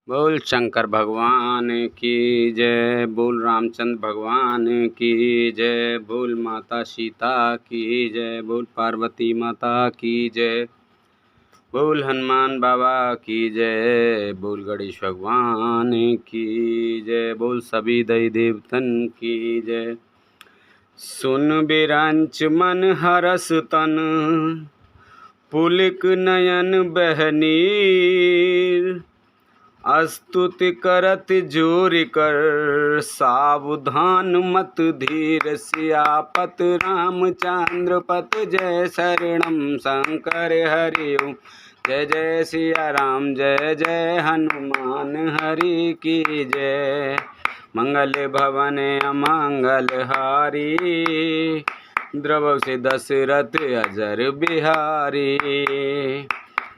बोल शंकर भगवान की जय, बोल रामचंद्र भगवान की जय, बोल माता सीता की जय, बोल पार्वती माता की जय, बोल हनुमान बाबा की जय, बोल गणेश भगवान की जय, बोल सभी देवी देवतन की जय। सुन बिरंच मन हरस तन, पुलिक नयन बह नीर, स्तुति करत जोर कर, सावधान मत धीर, सियापत रामचंद्र पत जय, शरणम शंकर हरि ओम। जय जय सिया राम, जय जय हनुमान हरि की जय। मंगल भवन अमंगल हारी, द्रव से दशरथ अजर बिहारी,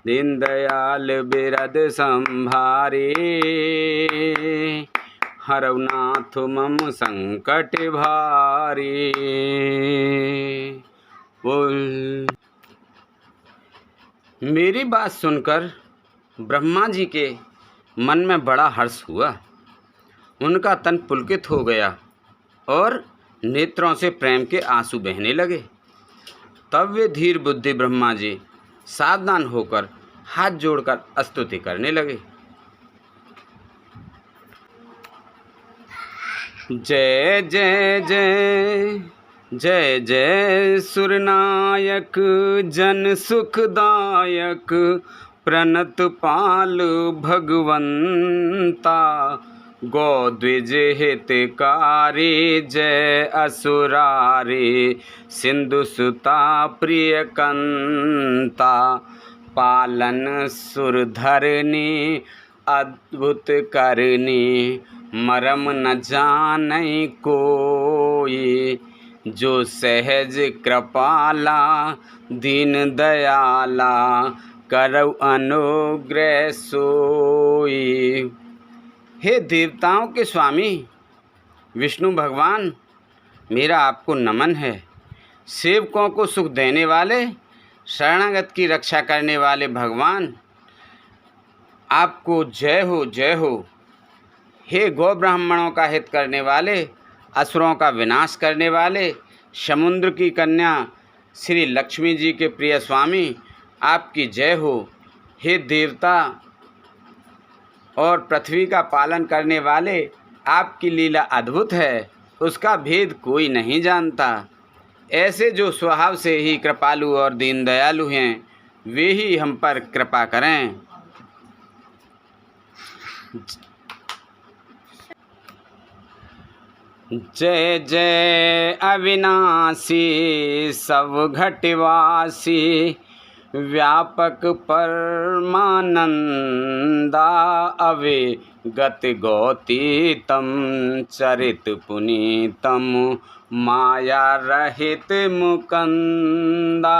दीन दयाल बिरद संभारी, हरौ नाथ मम संकट भारी। बोल। मेरी बात सुनकर ब्रह्मा जी के मन में बड़ा हर्ष हुआ। उनका तन पुलकित हो गया और नेत्रों से प्रेम के आंसू बहने लगे। तब वे धीर बुद्धि ब्रह्मा जी सावधान होकर हाथ जोड़कर स्तुति करने लगे। जय जय जय जय जय सुरनायक, जन सुखदायक, प्रणत पाल भगवंता, गौ द्विज हितकारी, जय असुरारी, सिंधु सुता प्रिय कंता, पालन सुरधरनी, अद्भुत करनी, मरम न जानै कोई, जो सहज कृपाला, दीन दयाला, करौ अनुग्रह सोई। हे देवताओं के स्वामी विष्णु भगवान, मेरा आपको नमन है। सेवकों को सुख देने वाले, शरणागत की रक्षा करने वाले भगवान, आपको जय हो जय हो। हे गौ ब्राह्मणों का हित करने वाले, असुरों का विनाश करने वाले, समुद्र की कन्या श्री लक्ष्मी जी के प्रिय स्वामी, आपकी जय हो। हे देवता और पृथ्वी का पालन करने वाले, आपकी लीला अद्भुत है, उसका भेद कोई नहीं जानता। ऐसे जो स्वभाव से ही कृपालु और दीन दयालु हैं, वे ही हम पर कृपा करें। जय जय अविनाशी, सब घटवासी, व्यापक परमानंदा, अविगत गौतीतम, चरित पुनीतम, माया रहित मुकंदा,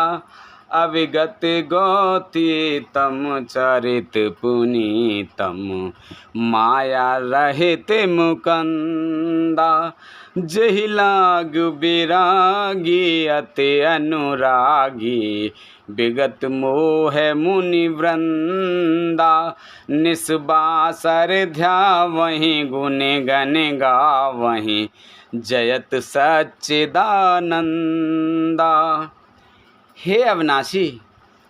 अविगत गौतीतम, चरित पुनीतम, माया रहित मुकंदा, जहि लाग बिरागी, अति अनुरागी, विगत मोह मुनि वृंदा, निस्बासर ध्यावहीं, गुण गण गावहीं, जयत सच्चिदानंदा। हे अविनाशी,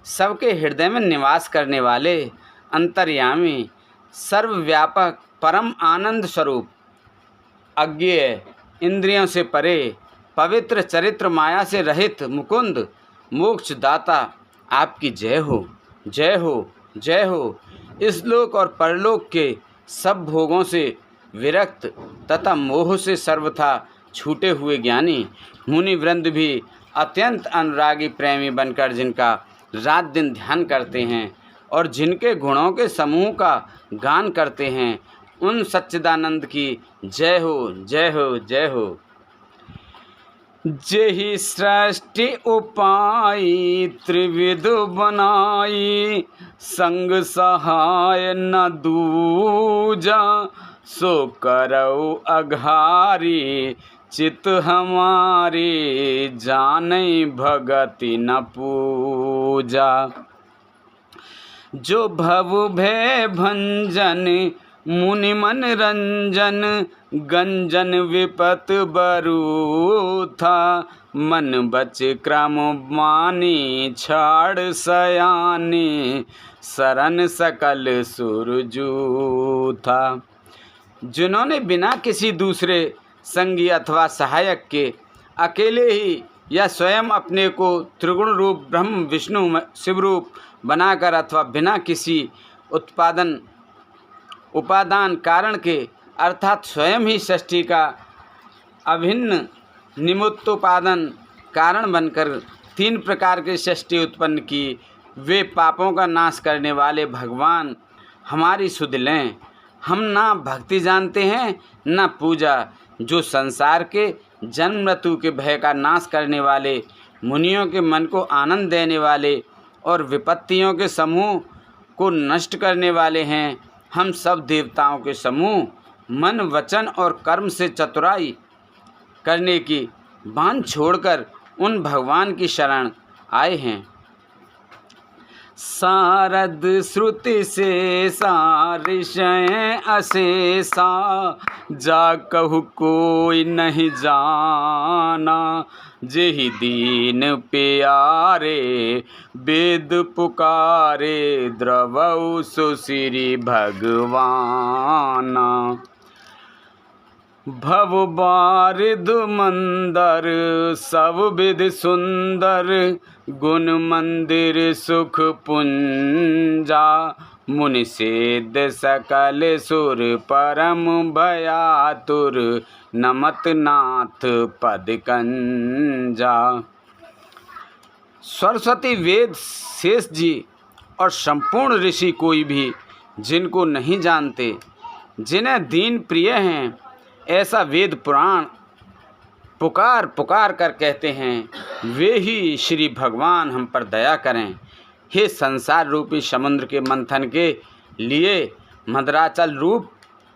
सबके हृदय में निवास करने वाले, अंतर्यामी, सर्वव्यापक, परम आनंद स्वरूप, अज्ञेय, इंद्रियों से परे, पवित्र चरित्र, माया से रहित मुकुंद, मोक्ष दाता, आपकी जय हो जय हो जय हो। इस लोक और परलोक के सब भोगों से विरक्त तथा मोह से सर्वथा छूटे हुए ज्ञानी मुनि वृंद भी अत्यंत अनुरागी प्रेमी बनकर जिनका रात दिन ध्यान करते हैं और जिनके गुणों के समूह का गान करते हैं, उन सच्चिदानंद की जय हो जय हो जय हो। जेहि सृष्टि उपाई, त्रिविध बनाई, संग सहाय न दूजा, सो करौ अघारी, चित हमारी, जानै भगति न पूजा। जो भव भय भंजन, मुनि मन रंजन गंजन विपत बरू था, मन बच क्रम मानी छाड़ सयानी, शरण सकल सुरजू था। जिन्होंने बिना किसी दूसरे संगी अथवा सहायक के अकेले ही या स्वयं अपने को त्रिगुण रूप ब्रह्म विष्णु शिवरूप बनाकर अथवा बिना किसी उपादान कारण के अर्थात स्वयं ही सृष्टि का अभिन्न निमित्तोपादान कारण बनकर 3 प्रकार की सृष्टि उत्पन्न की, वे पापों का नाश करने वाले भगवान हमारी सुध लें। हम ना भक्ति जानते हैं ना पूजा, जो संसार के जन्म मृत्यु के भय का नाश करने वाले, मुनियों के मन को आनंद देने वाले और विपत्तियों के समूह को नष्ट करने वाले हैं। हम सब देवताओं के समूह मन वचन और कर्म से चतुराई करने की बांध छोड़कर उन भगवान की शरण आए हैं। सारद श्रुति से सारिषय अशेषा, जा कहु कोई नहीं जाना, जेहि दीन प्यारे वेद पुकारे, द्रवौ सुश्री भगवाना। भव बारिध मंदर सब विधि सुंदर, गुण मंदिर सुख पुंजा, मुनि सिद्ध सकल सुर परम भयातुर, नमत नाथ पद कंजा। सरस्वती वेद शेष जी और संपूर्ण ऋषि कोई भी जिनको नहीं जानते, जिन्हें दीन प्रिय हैं, ऐसा वेद पुराण पुकार पुकार कर कहते हैं, वे ही श्री भगवान हम पर दया करें। हे संसार रूपी समुद्र के मंथन के लिए मदराचल रूप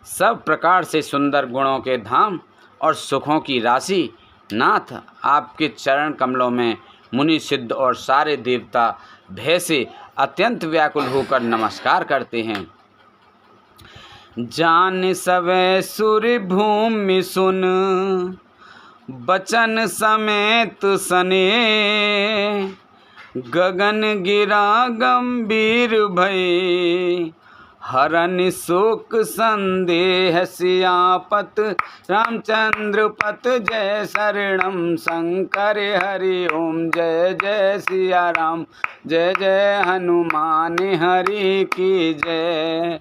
सब प्रकार से सुंदर गुणों के धाम और सुखों की राशि नाथ, आपके चरण कमलों में मुनि सिद्ध और सारे देवता भय से अत्यंत व्याकुल होकर नमस्कार करते हैं। जान सवै सुर भूमि सुन, बचन समेत सने, गगन गिरा गंभीर भय, हरन शोक संदेह सियापत, रामचंद्र पत जय शरणम शंकर हरि ओम, जय जय सिया राम, जय जय हनुमान हरि की जय।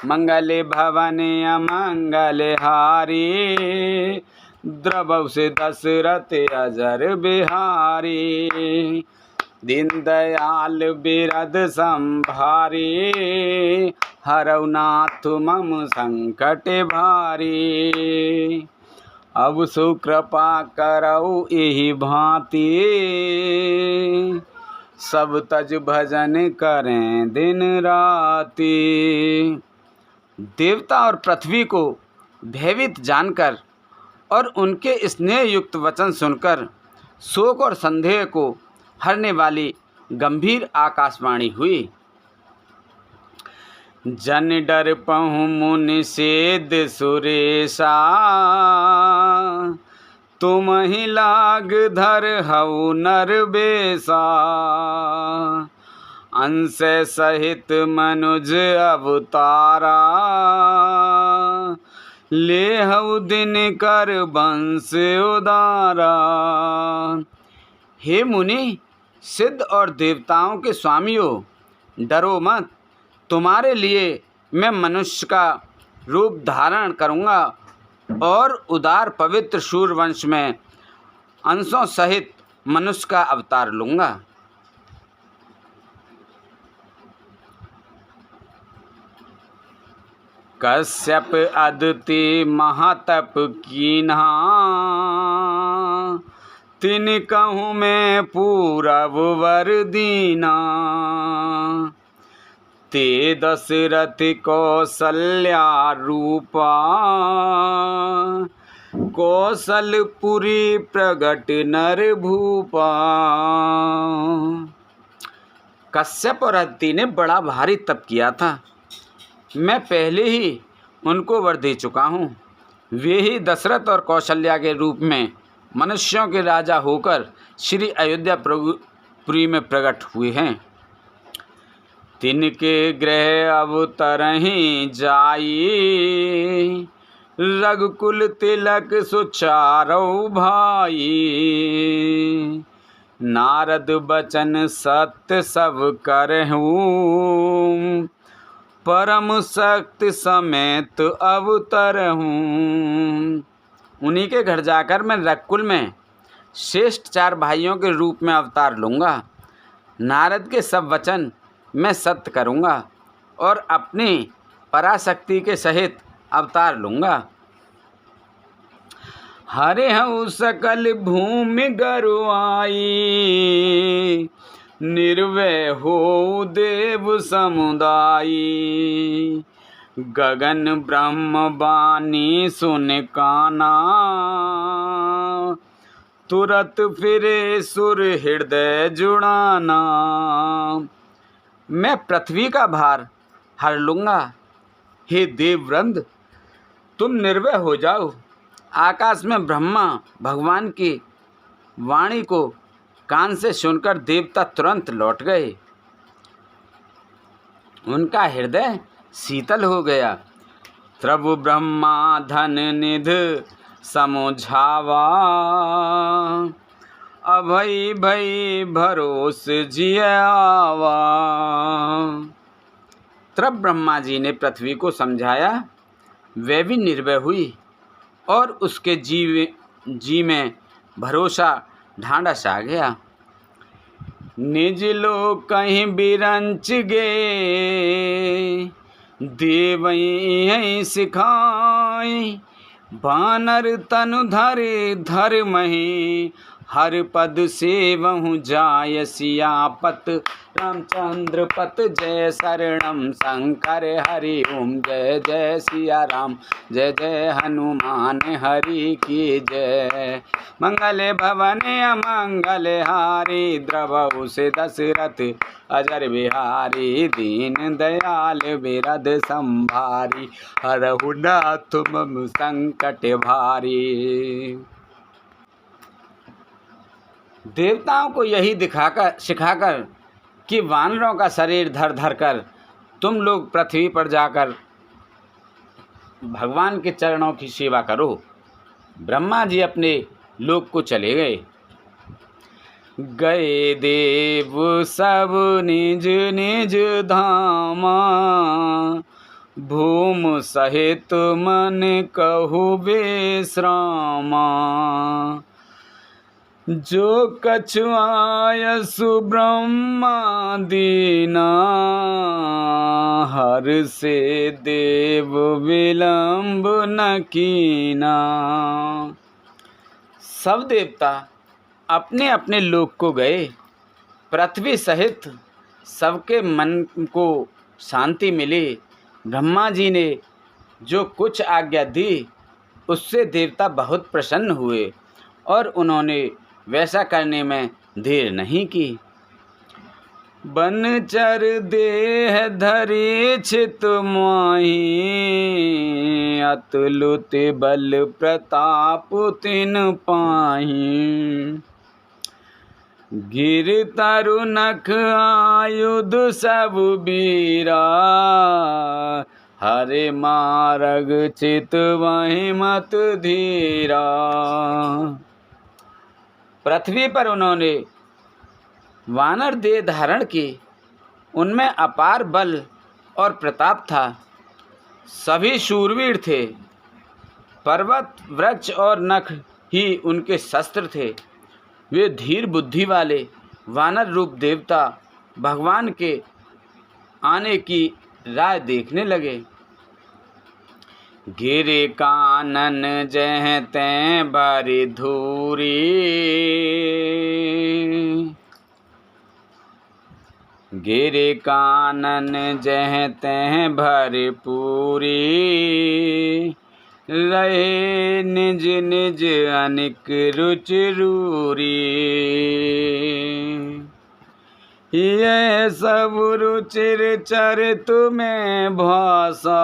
मंगल भवन अमंगल हारी, द्रवौ से दशरथ अजर बिहारी, दीन दयाल बिरद संभारी, हरौ नाथ मम संकट भारी। अब सुकृपा करौ एहि भांति, सब तज भजन करें दिन राति। देवता और पृथ्वी को भयभीत जानकर और उनके स्नेह युक्त वचन सुनकर शोक और संदेह को हरने वाली गंभीर आकाशवाणी हुई। जन डर पहुँ मुनि सिद्ध सुरेशा, तुम ही लाग धर हऊ नर बेसा, अंश सहित मनुज अवतारा, ले हऊ दिन कर वंश उदारा। हे मुनि सिद्ध और देवताओं के स्वामियों, डरो मत, तुम्हारे लिए मैं मनुष्य का रूप धारण करूँगा और उदार पवित्र सूर्यवंश में अंशों सहित मनुष्य का अवतार लूँगा। कश्यप अदिति महातप कीन्हा, तिन कहूँ मैं पूरब वर दीना, ते दशरथ कौसल्या रूपा, कौशलपुरी प्रगट नर भूपा। कश्यप और अदिति ने बड़ा भारी तप किया था। मैं पहले ही उनको वर दे चुका हूँ। वे ही दशरथ और कौशल्या के रूप में मनुष्यों के राजा होकर श्री अयोध्यापुरी में प्रकट हुए हैं। तिनके गृह अवतरहि जाई, रघुकुल तिलक सुचारौ भाई। नारद बचन सत्य सब करहूँ, परम शक्ति समेत अवतरहूँ। उन्हीं के घर जाकर मैं रघुकुल में श्रेष्ठ 4 भाइयों के रूप में अवतार लूँगा। नारद के सब वचन मैं सत्य करूँगा और अपनी पराशक्ति के सहित अवतार लूँगा। हरिहु सकल भूमि गरुआई, निर्वय हो देव समुदायी। गगन ब्रह्म बानी सुन काना, तुरत फिरे सुर हृदय जुड़ाना। मैं पृथ्वी का भार हर लूँगा। हे देववृंद, तुम निर्भय हो जाओ। आकाश में ब्रह्मा भगवान की वाणी को कान से सुनकर देवता तुरंत लौट गए। उनका हृदय शीतल हो गया। प्रभु ब्रह्मा धन निध समुझावा, अभय भय भरोस जियावा। तब ब्रह्मा जी ने पृथ्वी को समझाया, वह भी निर्भय हुई और उसके जी में भरोसा ढांढस आ गया। निज लोक कहीं बिरंच गे, देवई सिखाई। बानर तनु धरे धर्महि, हर पद सेवहु जाय सियापत। रामचंद्र पत जय शरणम शंकर हरि ओम। जय जय सिया राम, जय जय हनुमान हरि की जय। मंगल भवन अमंगल हारी, द्रवहु से दशरथ अजर बिहारी। दीन दयाल बिरद संभारी, हरहु नाथ मम संकट भारी। देवताओं को यही सिखाकर कि वानरों का शरीर धर धर कर तुम लोग पृथ्वी पर जाकर भगवान के चरणों की सेवा करो, ब्रह्मा जी अपने लोक को चले गए। गए देव सब निज निज धामा, भूम सहित मन कहु विश्रामा। जो कछु आयसु ब्रह्मा दीना, हर से देव विलंब न कीना। सब देवता अपने अपने लोक को गए। पृथ्वी सहित सबके मन को शांति मिली। ब्रह्मा जी ने जो कुछ आज्ञा दी उससे देवता बहुत प्रसन्न हुए और उन्होंने वैसा करने में देर नहीं की। बनचर देह धरे छित माही, अतुलित बल प्रताप तिन पाही। गिर तरु नख आयुध सब बीरा, हरे मारग चित वही मत धीरा। पृथ्वी पर उन्होंने वानर देह धारण की। उनमें अपार बल और प्रताप था। सभी शूरवीर थे। पर्वत वृक्ष और नख ही उनके शस्त्र थे। वे धीर बुद्धि वाले वानर रूप देवता भगवान के आने की राह देखने लगे। गिरे कानन जह तैं भरी धूरी, गिरे कानन जह तैं भरी पूरी। रहे निज निज अनिक रुचि रूरी, ये सब रुचिर चरित में भाषा।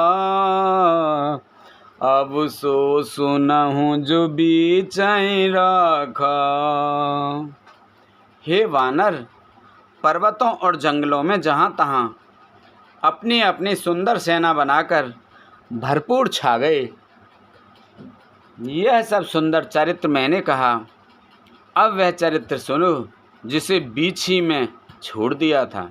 अब सो सुनहूँ जो बीच रखा। हे वानर, पर्वतों और जंगलों में जहाँ तहाँ अपनी अपनी सुंदर सेना बनाकर भरपूर छा गए। यह सब सुंदर चरित्र मैंने कहा, अब वह चरित्र सुनो जिसे बीच ही में छोड़ दिया था।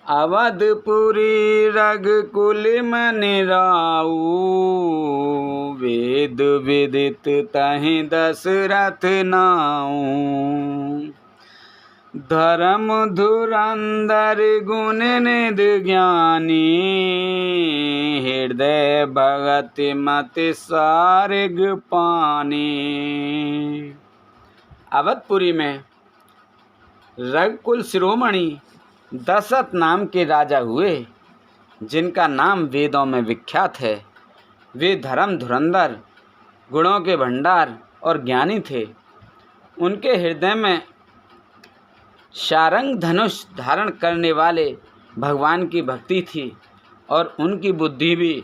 अवधपुरी रघुकुल मनि राऊ, वेद विदित तहि दशरथ नाऊ। धर्म धुरंधर गुण निधि ज्ञानी, हृदय भगत मति सारिग पानी। अवधपुरी में रघुकुल शिरोमणि दशरथ नाम के राजा हुए, जिनका नाम वेदों में विख्यात है। वे धर्म धुरंधर, गुणों के भंडार और ज्ञानी थे। उनके हृदय में शारंग धनुष धारण करने वाले भगवान की भक्ति थी और उनकी बुद्धि भी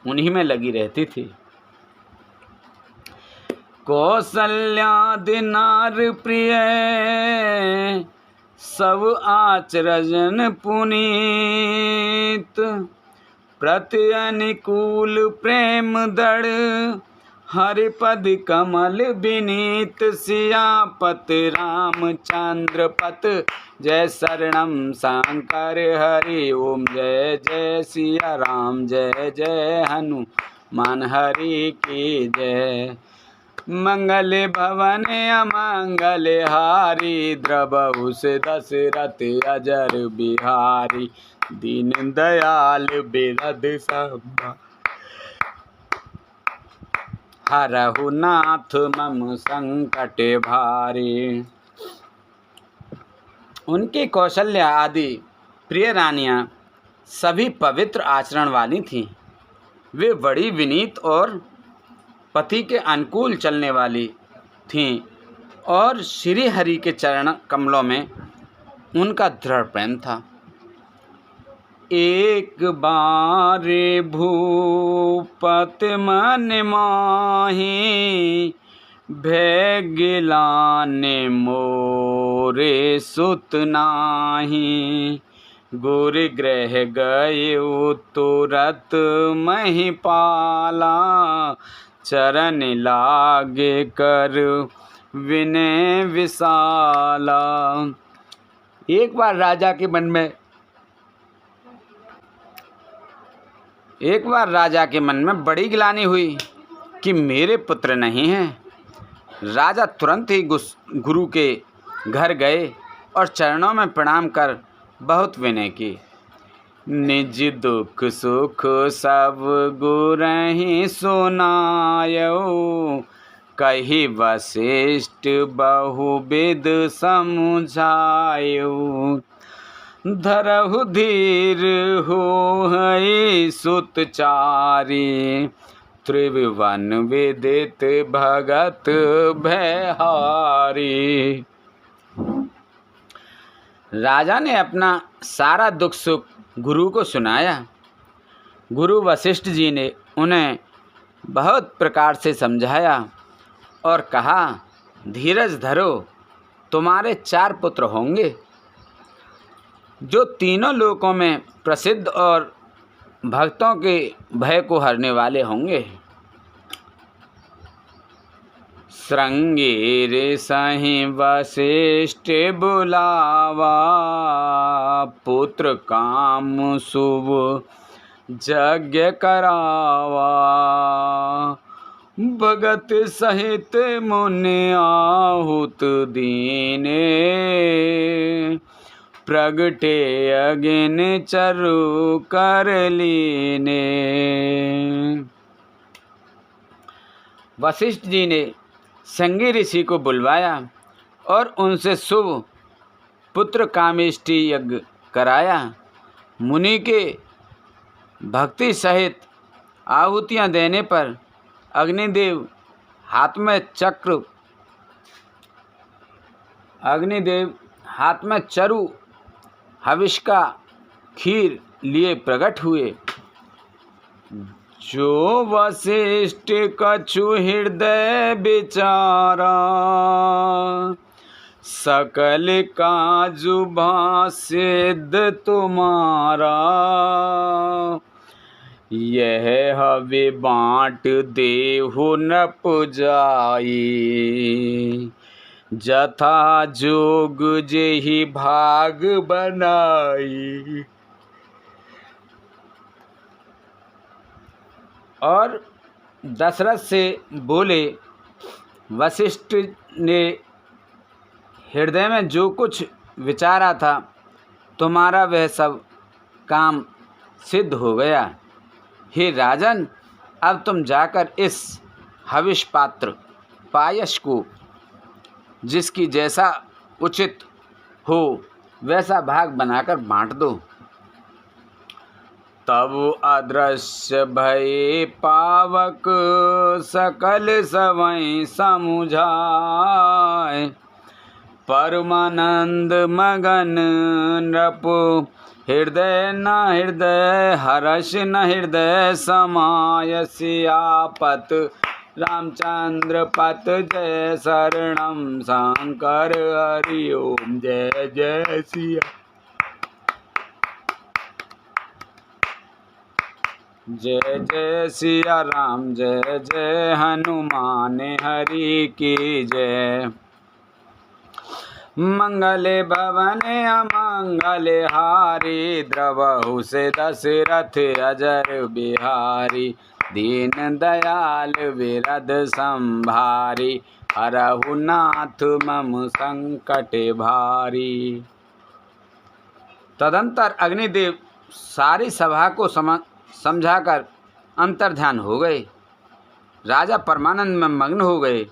उन्हीं में लगी रहती थी। कौसल्यादि नार प्रिय, सब आचरजन पुनीत। प्रति अनुकूल प्रेम दृढ़, हरिपद कमल विनीत। सियापत रामचंद्र पत, जय शरणम शंकर हरि ओम। जय जय सिया राम, जय जय हनुमान हरि की जय। मंगल भवन अमंगल हारी, द्रवहु से दशरथ अजर बिहारी। दीन दयाल बिरध सब, हरहु नाथ मम संकट भारी। उनकी कौशल्या आदि प्रिय रानियां सभी पवित्र आचरण वाली थीं। वे बड़ी विनीत और पति के अनुकूल चलने वाली थीं और श्री हरि के चरण कमलों में उनका दृढ़ प्रेम था। एक बार भूपत मन माही, भय गिलाने मोरे सुत नाही। गुर ग्रह गए तुरत महिपाला, चरण लागे कर विनय विशाला। एक बार राजा के मन में बड़ी गिलानी हुई कि मेरे पुत्र नहीं हैं। राजा तुरंत ही गुरु के घर गए और चरणों में प्रणाम कर बहुत विनय की। निज दुख सुख सब गुरहि सुनायो, कही वशिष्ठ बहुविध समझायो। धरहु धीर होई सुत चारी, त्रिभुवन विदित भगत भयहारी। राजा ने अपना सारा दुख सुख गुरु को सुनाया। गुरु वशिष्ठ जी ने उन्हें बहुत प्रकार से समझाया और कहा, धीरज धरो, तुम्हारे 4 पुत्र होंगे जो तीनों लोकों में प्रसिद्ध और भक्तों के भय को हरने वाले होंगे। श्रृंगेर सहि वशिष्ठ बुलावा, पुत्र काम शुभ यज्ञ करावा। भगत सहित मुनि आहुत दीने, प्रगटे अगिन चरु कर लीने। वशिष्ठ जी ने श्रृंगी ऋषि को बुलवाया और उनसे शुभ पुत्र कामेष्टि यज्ञ कराया। मुनि के भक्ति सहित आहुतियाँ देने पर अग्निदेव हाथ में चरु हविष का खीर लिए प्रकट हुए। जो वशिष्ठ कछु हृदय विचारा, सकल काजु सिद्ध तुम्हारा। यह हवे बाँट देहु न पुजाई, जथा जोग जेहि भाग बनाई। और दशरथ से बोले, वशिष्ठ ने हृदय में जो कुछ विचारा था, तुम्हारा वह सब काम सिद्ध हो गया। हे राजन, अब तुम जाकर इस हविष पात्र पायस को जिसकी जैसा उचित हो वैसा भाग बनाकर बाँट दो। तब अदृश्य भये पावक, सकल सवै समुझाय। परमानंद मगन नृप, हृदय न हृदय हर्ष न हृदय समाय। सियापत रामचंद्र पत जय शरणम शंकर हरि ओम। जय जय सिया, जय जय सिया राम, जय जय हनुमान हरि की जय। मंगले भवन अमंगले हारी, द्रवहु से दशरथ अजर बिहारी। दीन दयाल विरद संभारी, हरहु नाथ मम संकट भारी। तदंतर अग्निदेव सारी सभा को समझाकर अंतर्ध्यान हो गए। राजा परमानंद में मग्न हो गए।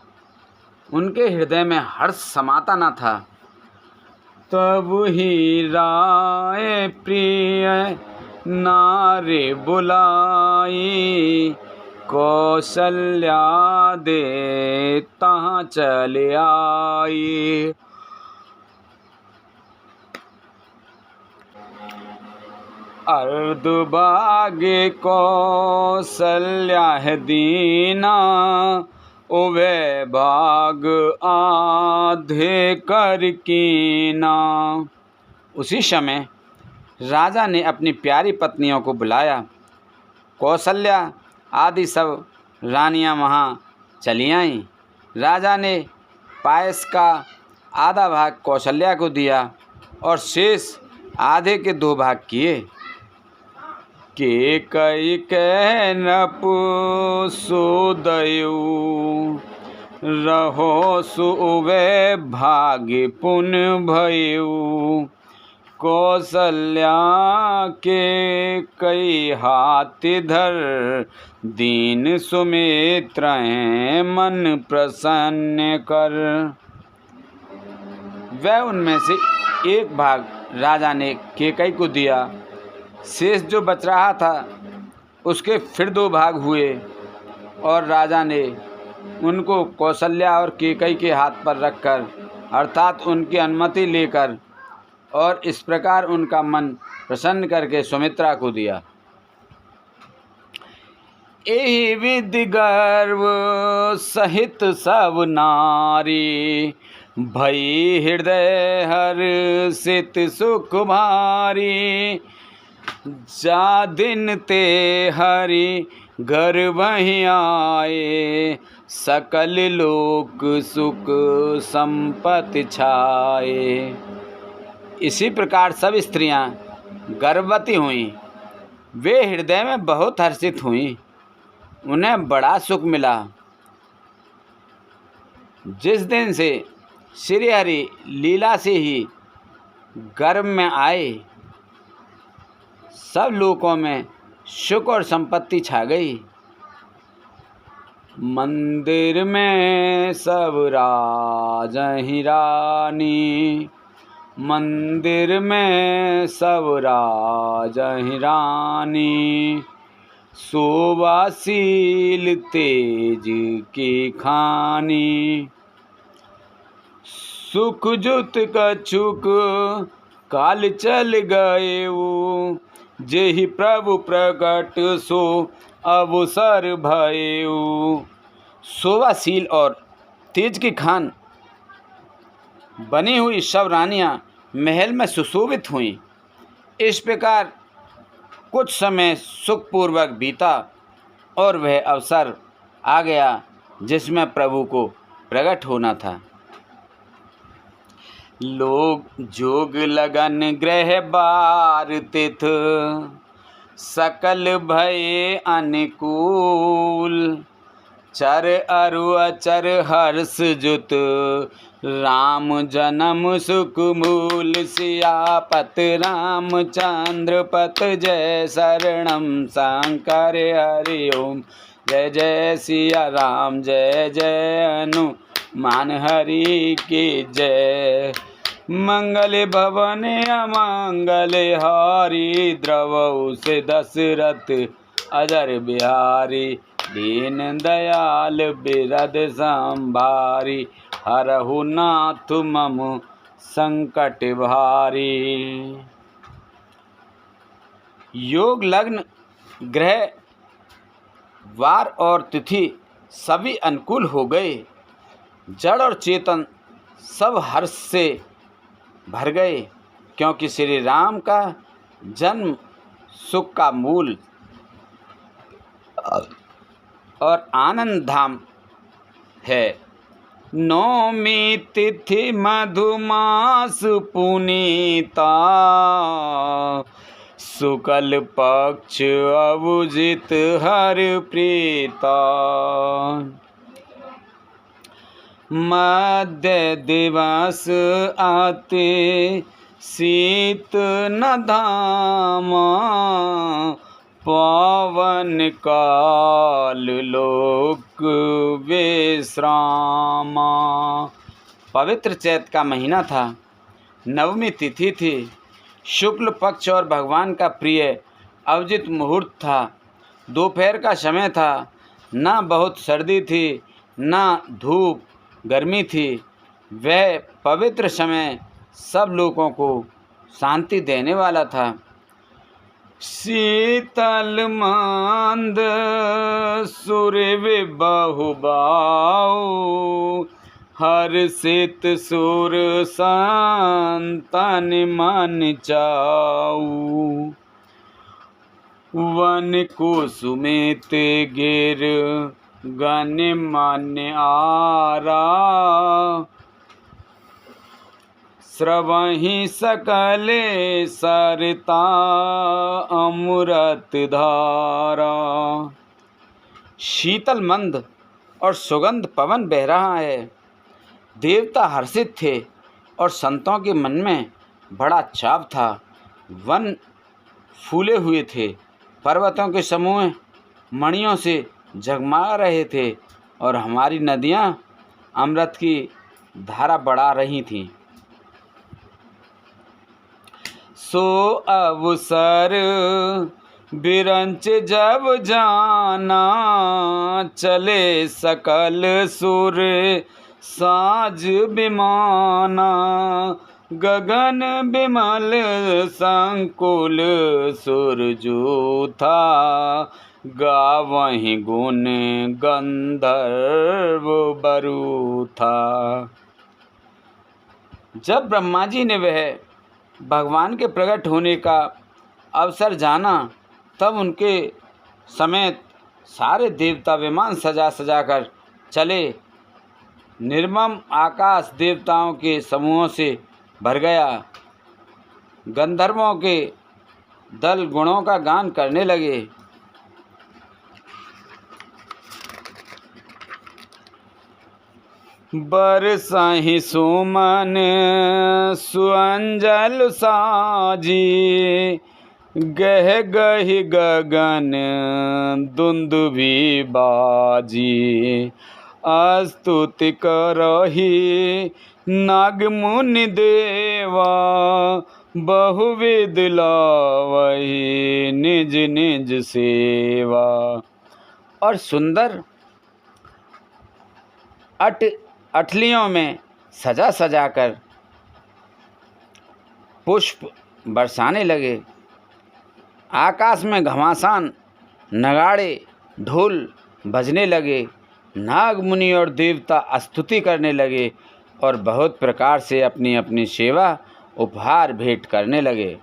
उनके हृदय में हर्ष समाता न था। तब ही राय प्रिय नारी बुलाई, कौशल्या दे तहाँ चले आई। अर्धभागे कौशल्या दीना, उभय भाग आधे कर कीना। उसी समय राजा ने अपनी प्यारी पत्नियों को बुलाया। कौशल्या आदि सब रानियां वहाँ चली आईं। राजा ने पायस का आधा भाग कौशल्या को दिया और शेष आधे के 2 भाग किए। के कई कह नपु सुदयु, रहो सुवे भाग्य पुन भयु। कौशल्या के कई हाथ धर, दीन सुमित्र मन प्रसन्न कर। वह उनमें से एक भाग राजा ने केकई को दिया। शेष जो बच रहा था उसके फिर 2 भाग हुए और राजा ने उनको कौशल्या और केकई के हाथ पर रखकर, अर्थात उनकी अनुमति लेकर, और इस प्रकार उनका मन प्रसन्न करके सुमित्रा को दिया। एहि विधि गर्व सहित सब नारी, भई हृदय हर्षित सुख भारी। जा दिन ते हरि घर वहीं आए, सकल लोक सुख संपत्ति छाए। इसी प्रकार सब स्त्रियां गर्भवती हुईं। वे हृदय में बहुत हर्षित हुईं। उन्हें बड़ा सुख मिला। जिस दिन से श्री हरि लीला से ही गर्भ में आए, सब लोकों में सुख और संपत्ति छा गई। मंदिर में सब राजहि रानी, मंदिर में सब राजहि रानी। शोभाशील तेज की खानी, सुख जुत कछुक काल चल गए। जेहि प्रभु प्रकट सो अवसर भयऊ। शोभाशील और तेज की खान बनी हुई सब रानियां महल में सुशोभित हुईं। इस प्रकार कुछ समय सुखपूर्वक बीता और वह अवसर आ गया जिसमें प्रभु को प्रकट होना था। लोग जोग लगन ग्रह बार तिथ सकल भय अनुकूल। चर अरु अचर हर्ष जुत राम जन्म सुख मूल। सियापत रामचंद्र पत जय शरणम शंकर हरि ओम। जय जय सिया राम जय जय हनुमान हरि की जय। मंगल भवन अमंगल हारी द्रवऊ से दशरथ अजर बिहारी। दीन दयाल बिरद संभारी हरहु नाथ मम संकट भारी। योग लग्न ग्रह वार और तिथि सभी अनुकूल हो गए। जड़ और चेतन सब हर्ष से भर गए, क्योंकि श्री राम का जन्म सुख का मूल और आनंद धाम है। नौमी तिथि मधुमास पुनीता शुक्ल पक्ष अवुजित हर प्रीता। मध्य दिवस आते शीत न धामा पवन काल लोक विश्रामा। पवित्र चैत का महीना था। नवमी तिथि थी। शुक्ल पक्ष और भगवान का प्रिय अवजित मुहूर्त था। दोपहर का समय था। न बहुत सर्दी थी न धूप गर्मी थी। वह पवित्र समय सब लोगों को शांति देने वाला था। शीतल मंद सूर्य बहुबाऊ हर्षित सुर संतन मन चाऊ। वन कुसुमित गिर गण मन आरा स्रवहि सकले सरता अमृत धारा। शीतल मंद और सुगंध पवन बह रहा है। देवता हर्षित थे और संतों के मन में बड़ा चाव था। वन फूले हुए थे। पर्वतों के समूह मणियों से जगमगा रहे थे और हमारी नदियाँ अमृत की धारा बढ़ा रही थीं। सो अवसर बिरंच जब जाना चले सकल सुर साज विमाना। गगन बिमल संकुल सुरजू था गावहीं गुण गंधर्व बरु था। जब ब्रह्मा जी ने वह भगवान के प्रकट होने का अवसर जाना, तब उनके समेत सारे देवता विमान सजा सजा कर चले। निर्मम आकाश देवताओं के समूहों से भर गया। गंधर्वों के दल गुणों का गान करने लगे। बरसाहि सुमन सुअंजल साजी गह गहि गगन दुंदुभि बाजी। स्तुति करहि नाग मुनि देवा बहुविध लावहि निज निज सेवा। और सुंदर अठलियों में सजा सजा कर पुष्प बरसाने लगे। आकाश में घमासान नगाड़े ढोल बजने लगे। नाग मुनि और देवता स्तुति करने लगे और बहुत प्रकार से अपनी अपनी सेवा उपहार भेंट करने लगे।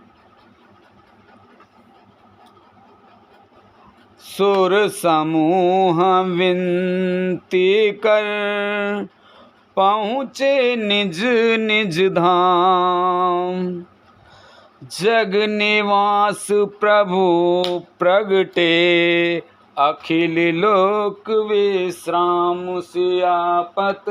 सुर समूह विनती कर पहुँचे निज निज धाम। जग निवास प्रभु प्रगटे अखिल लोक विश्राम। सियापत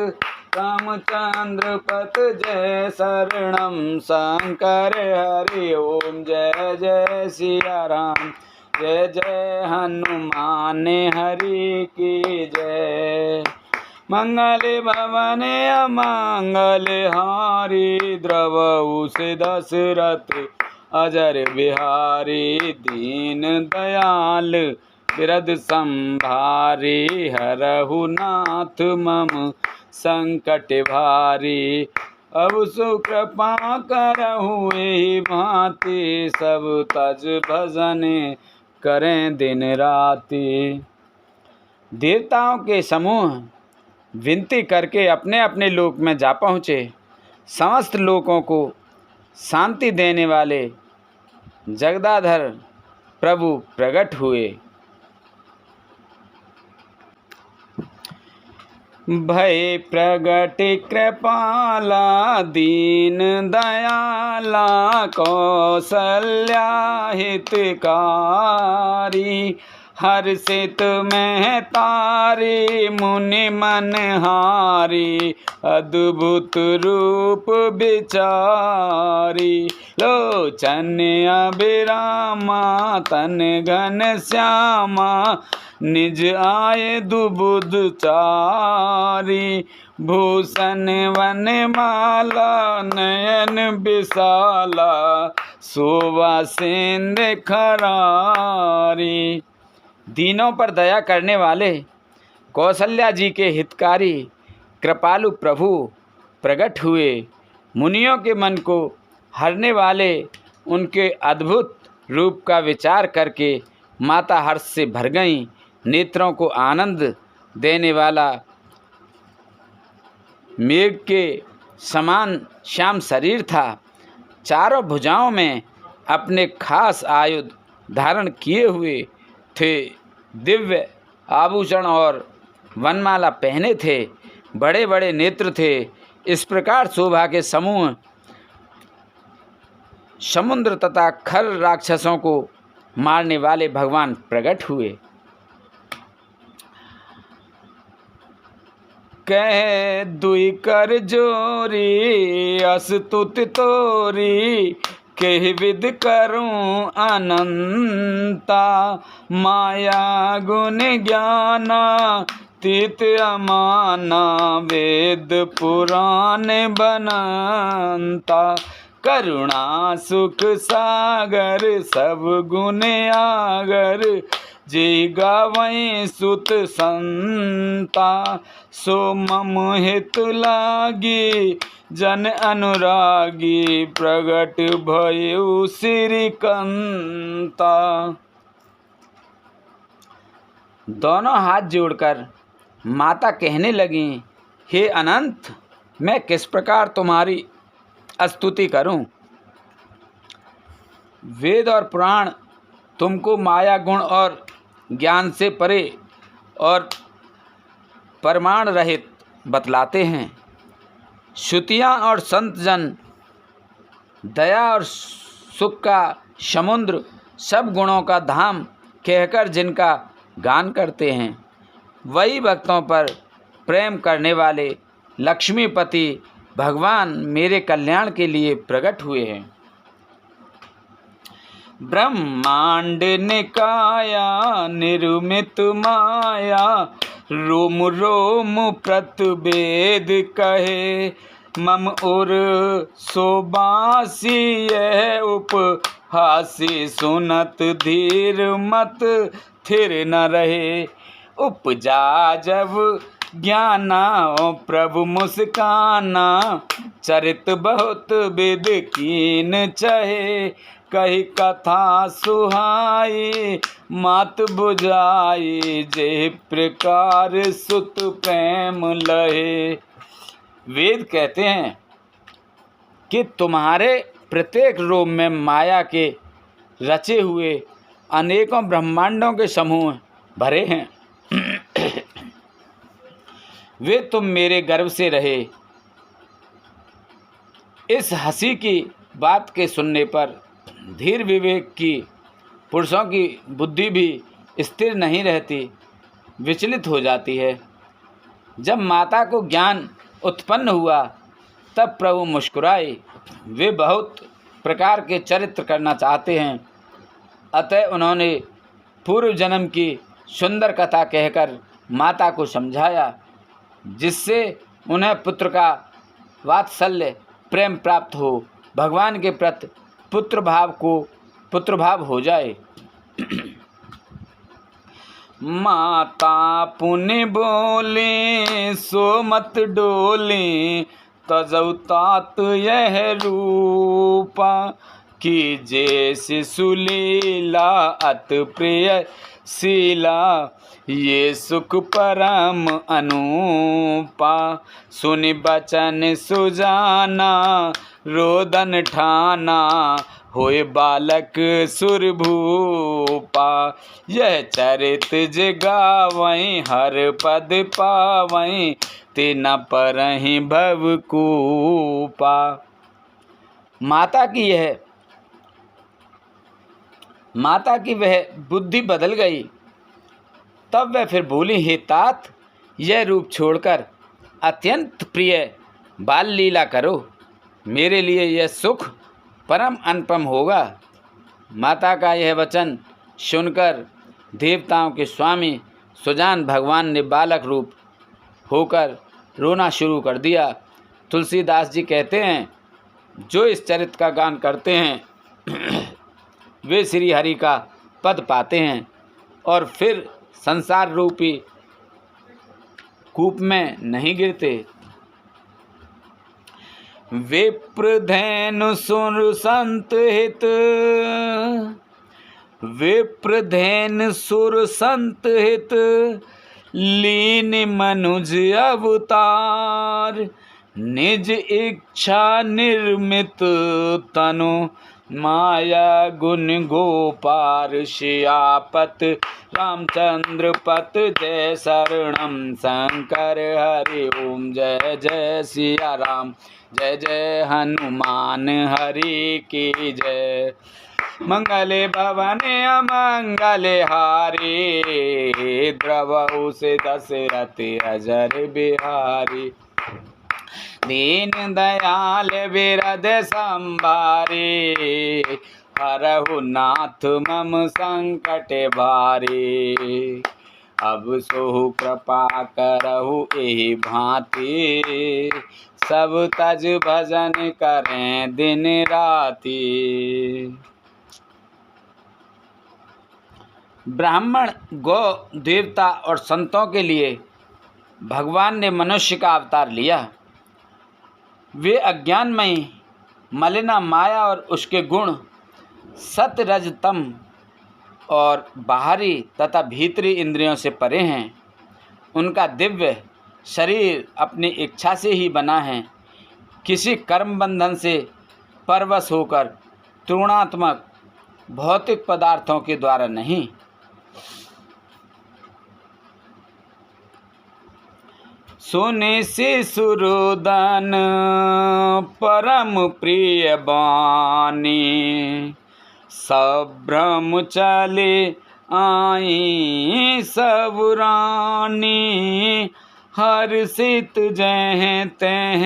रामचंद्र पत जय शरणम शंकर हरि ओम। जय जय सिया राम जय जय हनुमान हरि की जय। मंगल भवन अमंगल हारी द्रवहु से दशरथ अजर बिहारी। दीन दयाल बिरद संभारी हरहु नाथ मम संकट भारी। अब सुकृपा करहु एहि भांति सब तज भजन करें दिन राति। देवताओं के समूह विनती करके अपने अपने लोक में जा पहुँचे। समस्त लोकों को शांति देने वाले जगदाधर प्रभु प्रकट हुए। भय प्रगट कृपाला दीन दयाला कौसल्या हितकारी। हर्षित में तारी मुनि मनहारी अद्भुत रूप विचारी। लोचन अभिरामा तन घन श्यामा निज आए दुबुध चारी। भूषण वन माला नयन विशाला शोभा सेंद्र खरारी। दीनों पर दया करने वाले कौशल्या जी के हितकारी कृपालु प्रभु प्रकट हुए। मुनियों के मन को हरने वाले उनके अद्भुत रूप का विचार करके माता हर्ष से भर गईं। नेत्रों को आनंद देने वाला मेघ के समान श्याम शरीर था। चारों भुजाओं में अपने खास आयुध धारण किए हुए थे। दिव्य आभूषण और वनमाला पहने थे। बड़े बड़े नेत्र थे। इस प्रकार शोभा के समूह समुद्र तथा खर राक्षसों को मारने वाले भगवान प्रकट हुए। कह दुई कर जोरी अस्तुत तोरी कह विद करूं अनंता। माया गुण ज्ञाना तीत अमाना वेद पुराण बनंता। करुणा सुख सागर सब गुण आगर जी गावै सुत संता। सो मम हित लागी जन अनुरागी प्रगट भयउ श्रीकंता। दोनों हाथ जोड़कर माता कहने लगी, हे अनंत, मैं किस प्रकार तुम्हारी स्तुति करूं। वेद और पुराण तुमको माया गुण और ज्ञान से परे और प्रमाण रहित बतलाते हैं। श्रुतियाँ और संत जन दया और सुख का समुद्र सब गुणों का धाम कहकर जिनका गान करते हैं, वही भक्तों पर प्रेम करने वाले लक्ष्मीपति भगवान मेरे कल्याण के लिए प्रकट हुए हैं। ब्रह्मांड निकाया निर्मित माया रोम रोम प्रतिवेद कहे। मम उर सोबासी यह उपहासी सुनत धीर मत थिर न रहे। उपजा जब ज्ञाना प्रभु मुस्काना चरित बहुत विद कीन चहे। कही कथा सुहाई मात बुझाई जे प्रकार सुत प्रेम लहे। वेद कहते हैं कि तुम्हारे प्रत्येक रोम में माया के रचे हुए अनेकों ब्रह्मांडों के समूह भरे हैं। वे तुम मेरे गर्भ से रहे। इस हंसी की बात के सुनने पर धीर विवेक की पुरुषों की बुद्धि भी स्थिर नहीं रहती, विचलित हो जाती है। जब माता को ज्ञान उत्पन्न हुआ तब प्रभु मुस्कुराए। वे बहुत प्रकार के चरित्र करना चाहते हैं, अतः उन्होंने पूर्व जन्म की सुंदर कथा कहकर माता को समझाया, जिससे उन्हें पुत्र का वात्सल्य प्रेम प्राप्त हो, भगवान के प्रति पुत्र भाव हो जाए। माता पुण्य बोले सो मत डोले, तजौ तात यह रूपा, कि जैसे सुलीला अत प्रिय शीला, ये सुख परम अनुपा। सुनि बचन सुजाना रोदन ठाना, होए बालक सुरभूपा। यह चरित जगावई हर पद पावई, ते न परहि भवकूपा। माता की वह बुद्धि बदल गई। तब वह फिर बोली, हे तात, यह रूप छोड़कर अत्यंत प्रिय बाल लीला करो, मेरे लिए यह सुख परम अनुपम होगा। माता का यह वचन सुनकर देवताओं के स्वामी सुजान भगवान ने बालक रूप होकर रोना शुरू कर दिया। तुलसीदास जी कहते हैं, जो इस चरित्र का गान करते हैं वे श्री हरि का पद पाते हैं और फिर संसार रूपी कूप में नहीं गिरते। विप्रधेनु सुर संत हित, विप्रधेनु सुर संत हित, लीन मनुज अवतार, निज इच्छा निर्मित तनु, माया गुण गोपार। श्यापत रामचंद्र पत जय शरणम शंकर हरि ओम। जय जय सिया राम, जय जय हनुमान हरि की जय। मंगले भवने अमंगले हारी, द्रवहु से दशरथ अजर बिहारी। दीन दयाल बिरद संभारी, हरहु नाथ मम संकट भारी। अब सोहु कृपा करहु एहि भांति, सब तज भजन करें दिन राति। ब्राह्मण, गौ, देवता और संतों के लिए भगवान ने मनुष्य का अवतार लिया। वे अज्ञानमयी मलिना माया और उसके गुण सत रज तम और बाहरी तथा भीतरी इंद्रियों से परे हैं। उनका दिव्य शरीर अपनी इच्छा से ही बना है, किसी कर्म बंधन से परवश होकर तृणात्मक भौतिक पदार्थों के द्वारा नहीं। सुने से सुरोदन परम प्रिय बानी, सब भ्रम चले आई सब रानी। हर्षित जय तह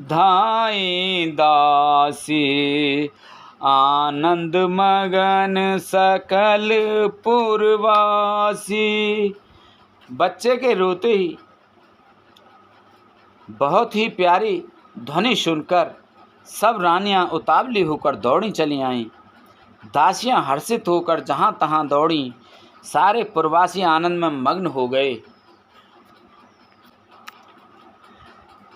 धाई दासी, आनंद मगन सकल पुरवासी। बच्चे के रोते ही बहुत ही प्यारी ध्वनि सुनकर सब रानियां उतावली होकर दौड़ी चली आईं। दासियां हर्षित होकर जहां तहां दौड़ी। सारे पुरवासी आनंद में मग्न हो गए।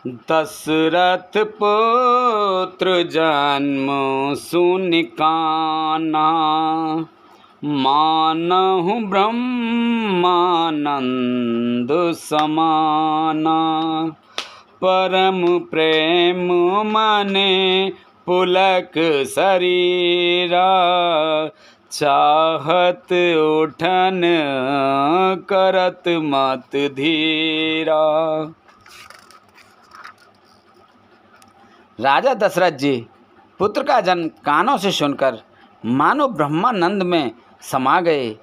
दशरथ पुत्र जन्म सुनि काना, मानहु ब्रह्मानंद समाना। परम प्रेम मने पुलक शरीरा, चाहत उठन करत मत धीरा। राजा दशरथ जी पुत्र का जन्म कानों से सुनकर मानो ब्रह्मानंद में समा गए।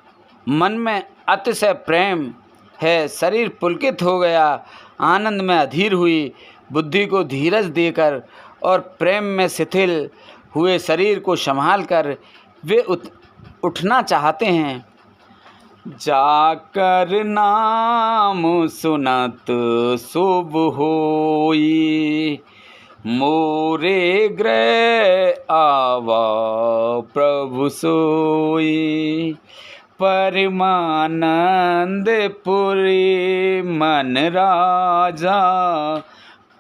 मन में अतिशय प्रेम है, शरीर पुलकित हो गया, आनंद में अधीर हुई। बुद्धि को धीरज देकर और प्रेम में शिथिल हुए शरीर को संभाल कर वे उठना चाहते हैं। जाकर नाम सुनत शुभ होई, मोरे गृह आवा प्रभु सोई। परमानंद पुरी मन राजा,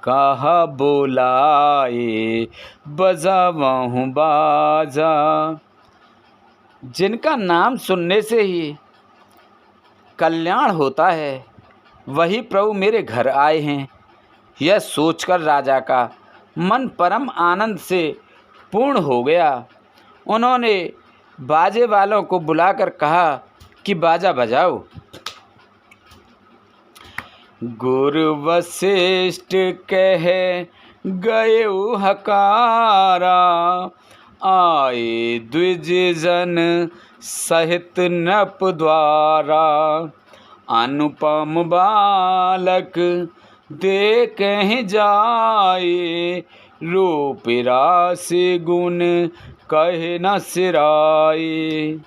कहा बोलाए बजावहु बाजा। जिनका नाम सुनने से ही कल्याण होता है, वही प्रभु मेरे घर आए हैं। यह सोचकर राजा का मन परम आनंद से पूर्ण हो गया। उन्होंने बाजे वालों को बुलाकर कहा कि बाजा बजाओ। गुरु वशिष्ठ कह गए हकारा, आए द्विज जन सहित नप द्वारा। अनुपम बालक देखें जाए, रूप रास गुण कहे न सिराए।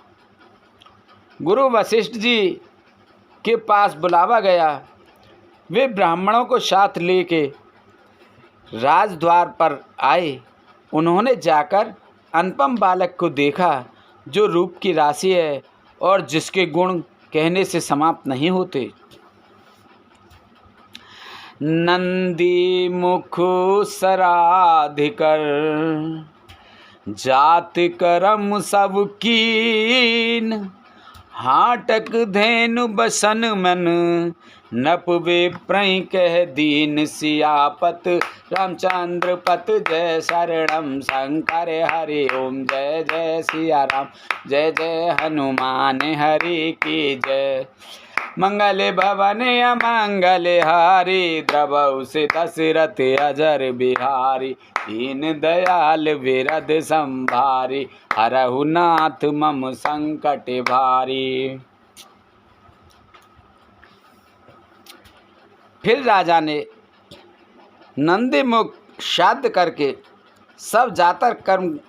गुरु वशिष्ठ जी के पास बुलावा गया। वे ब्राह्मणों को साथ लेके राजद्वार पर आए। उन्होंने जाकर अनुपम बालक को देखा, जो रूप की राशि है और जिसके गुण कहने से समाप्त नहीं होते। नंदी मुख सराधिकर, जात करम सब कीन। हाटक धेनु बसन मन, नप वे प्रई कह दीन। सियापत रामचंद्र पत जय, शरणम शंकर हरि ओम। जय जय सिया राम, जय जय हनुमान हरि की जय। मंगल भवन अमंगल हारी, द्रवहु से दशरथ अजर बिहारी। दीन दयाल विरद संभारी, हरहु नाथ मम संकट भारी। फिर राजा ने नंदी मुख श्राद्ध करके सब जातर कर्म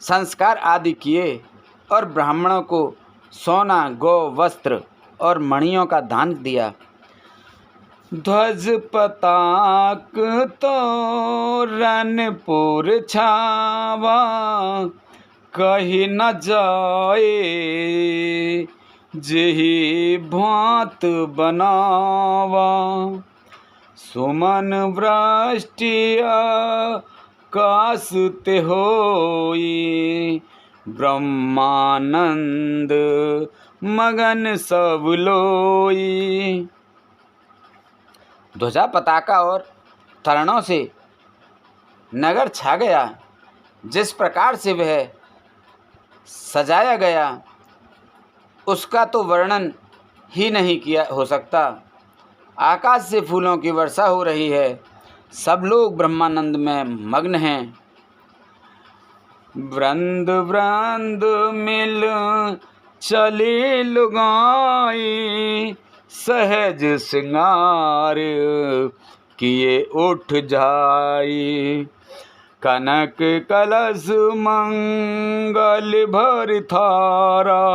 संस्कार आदि किए और ब्राह्मणों को सोना, गौ, वस्त्र और मणियों का दान दिया। ध्वज पताक तोरणपुर छावा, कही न जाए जेहि भांत बनावा। सुमन वृष्टिया कासते होई, ब्रह्मानंद मगन सब लोई। ध्वजा, पताका और तरणों से नगर छा गया। जिस प्रकार से वह सजाया गया उसका तो वर्णन ही नहीं किया हो सकता। आकाश से फूलों की वर्षा हो रही है। सब लोग ब्रह्मानंद में मग्न हैं। वृंद वृंद मिल चली लुगाई, सहज सिंगार किए उठ जाई। कनक कलश मंगल भर थारा,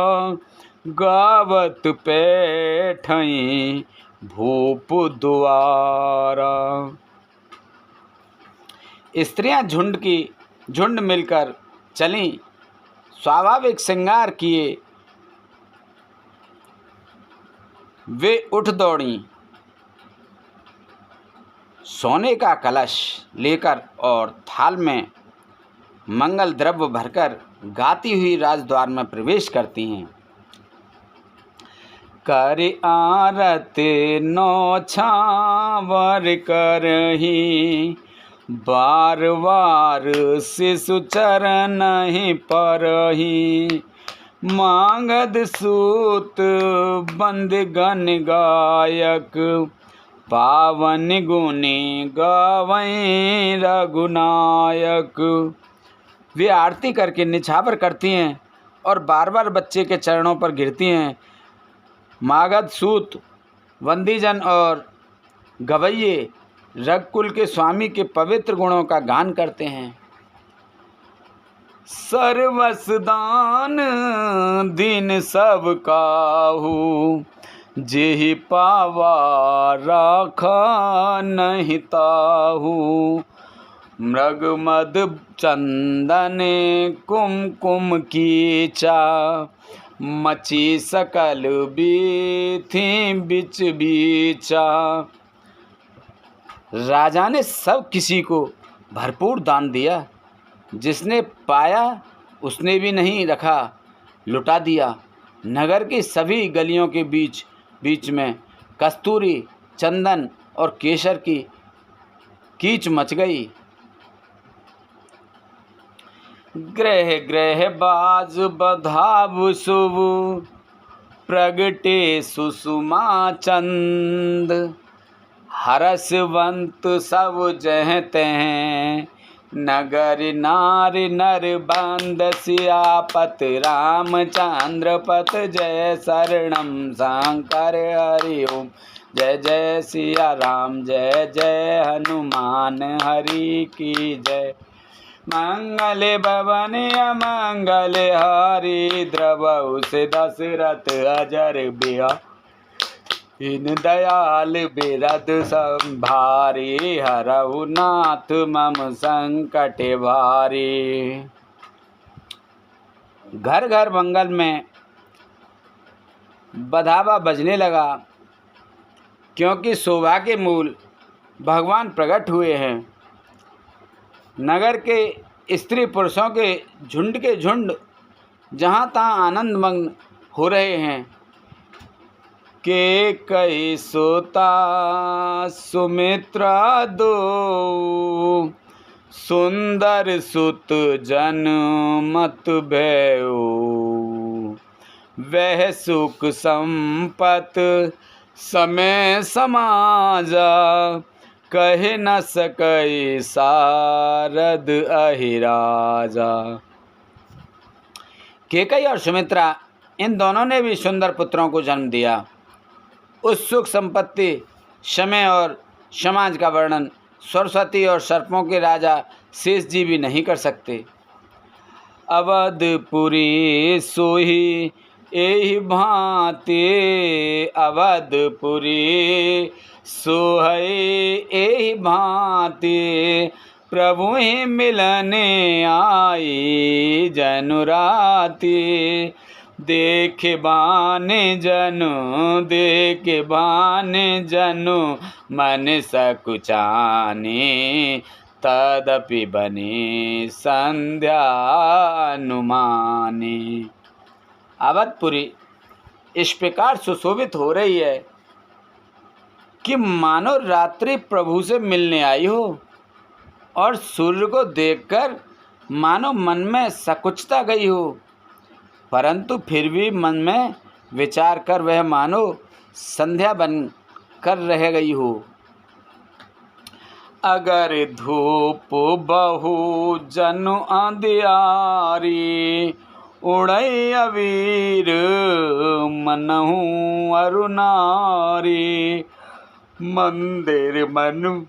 गावत पैठई भूप द्वारा। स्त्रियां झुंड मिलकर चलीं, स्वाभाविक श्रृंगार किए वे उठ दौड़ीं। सोने का कलश लेकर और थाल में मंगल द्रव्य भरकर गाती हुई राजद्वार में प्रवेश करती हैं। कर आरत नौछावर करही, बार बार शिशु चरण परही। मांगद सूत बंद गण गायक, पावन गुणी गावैं रघुनायक। वे आरती करके निछावर करती हैं और बार बार बच्चे के चरणों पर गिरती हैं। मागध सूत, वंदीजन और गवैये रघुकुल के स्वामी के पवित्र गुणों का गान करते हैं। सर्वस दान दीन सब काहू, जेहि पावा राखा नहीं ताहू। मृग मद चंदन कुमकुम कीचा, मची सकल बीथी बिच बीचा। राजा ने सब किसी को भरपूर दान दिया, जिसने पाया उसने भी नहीं रखा, लुटा दिया। नगर की सभी गलियों के बीच बीच में कस्तूरी, चंदन और केसर की कीच मच गई। ग्रह ग्रह बाज बधाव शुभ, प्रगटे सुषुमा चंद। हरसवंत सब जह तह, नगर नारी नर बंद। सियापत रामचंद्र पत, जय शरणम शंकर हरि ओम। जय जय सिया राम, जय जय हनुमान हरि की जय। मंगल भवन अमंगल हारी, द्रवहु से दशरथ अजर बिहा। इन दयाल बिरद संभारी, हरहु नाथ मम संकट भारी। घर घर मंगल में बधावा बजने लगा, क्योंकि शोभा के मूल भगवान प्रकट हुए हैं। नगर के स्त्री पुरुषों के झुंड जहाँ तहाँ आनंदमग्न हो रहे हैं। के कई सोता सुमित्रा दो, सुंदर सुत जन मत भयो। वह सुख संपत समय समाजा, कहे न सकई सारद अहिराजा। केकई और सुमित्रा इन दोनों ने भी सुंदर पुत्रों को जन्म दिया। उस सुख संपत्ति, समय और समाज का वर्णन सरस्वती और सर्पों के राजा शेष जी भी नहीं कर सकते। अवधपुरी सोही एहि भांति, अवधपुरी सोहई एहि भांति। प्रभु ही मिलने आई जनुराती, देखे बाने जनु, देखे बाने जनु। मन सकुचानी, तदपि बनी संध्या अनुमानी। अवधपुरी इस प्रकार सुशोभित हो रही है कि मानो रात्रि प्रभु से मिलने आई हो, और सूर्य को देखकर मानो मन में सकुचता गई हो, परंतु फिर भी मन में विचार कर वह मानो संध्या बन कर रह गई हो। अगर धूप बहु जनु अंधियारी, उड़ई अवीर मनहु अरुनारी। मंदिर मनु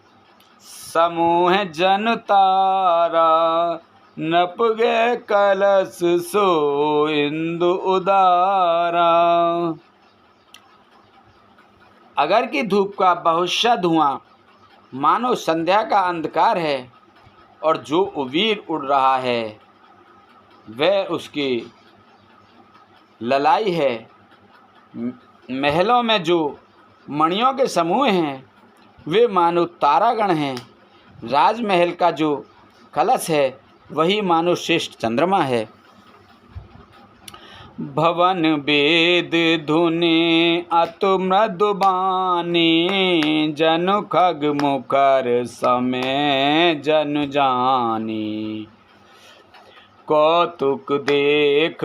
समूह जन तारा, नप गे कलश सो इंदु उदारा। अगर की धूप का बहुशा धुआं मानो संध्या का अंधकार है, और जो उवीर उड़ रहा है वह उसकी ललाई है। महलों में जो मणियों के समूह हैं वे मानो तारागण हैं। राजमहल का जो कलश है वही मानो श्रेष्ठ चंद्रमा है। भवन वेद धुनि अतु मृदुबानी, जनु खग मुकर समय जन जानी। कौतुक देख